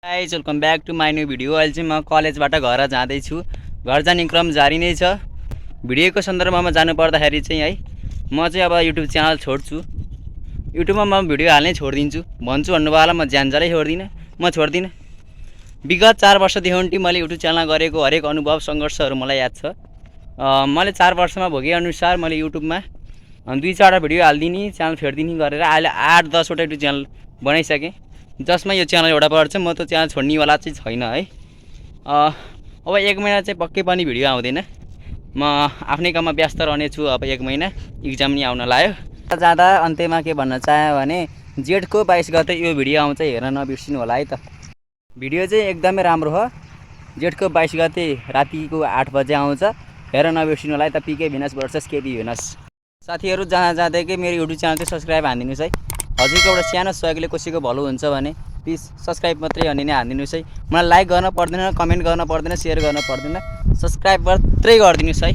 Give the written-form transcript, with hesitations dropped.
Guys welcome back to my new video. अहिले चाहिँ म कलेजबाट घर जाँदैछु। घर जाने क्रम जारी नै छ। भिडियोको सन्दर्भमा जानु पर्दाखेरि चाहिँ है म चाहिँ अब युट्युब च्यानल छोड्छु। युट्युबमा म भिडियो हाल्नै छोडिदिन्छु भन्छु भन्नुभयो। म ज्यानजालै छोड्दिनँ, म छोड्दिनँ। विगत 4 वर्षदेखि मैले युट्युब च्यानल गरेको हरेक अनुभव सङ्घर्षहरू मलाई याद छ। मैले 4 वर्षमा भोगेअनुसार मैले युट्युबमा 2-4 भिडियो हालिदिने, च्यानल फेरिदिने गरेर अहिले 8-10 वटा युट्युब च्यानल बनाइसकेँ, जसमा यो च्यानल एउटा पर्छ। म त च्यानल छोड्नेवाला चाहिँ छैन है। अब 1 महिना चाहिँ पक्कै पनि भिडियो आउँदैन। म आफ्नै काममा व्यस्त रहनेछु। अब 1 महिना इक्जाम नि आउन लाग्यो। जाँदा अन्त्यमा के भन्न चाह्यो भने जेठको 22 गते यो भिडियो आउँछ, हेर्न नबिर्सिनु होला है त। भिडियो चाहिँ एकदमै राम्रो हो। जेठको 22 गते रातिको 8 बजे आउँछ, हेर्न नबिर्सिनु होला है त। पिके भिनस भर्सेस केपी भिनस। साथीहरू जाँदैकै मेरो युट्युब च्यानल चाहिँ सब्सक्राइब हानिदिनुहोस् है। हजुरको एउटा सानो सहयोगले कसैको भलो हुन्छ भने प्लिज सब्सक्राइब मात्रै अनि नै हानिदिनुहोस् है। मलाई लाइक गर्न पर्दैन, कमेन्ट गर्न पर्दैन, सेयर गर्न पर्दैन, सब्सक्राइब मात्रै गरिदिनुहोस् है।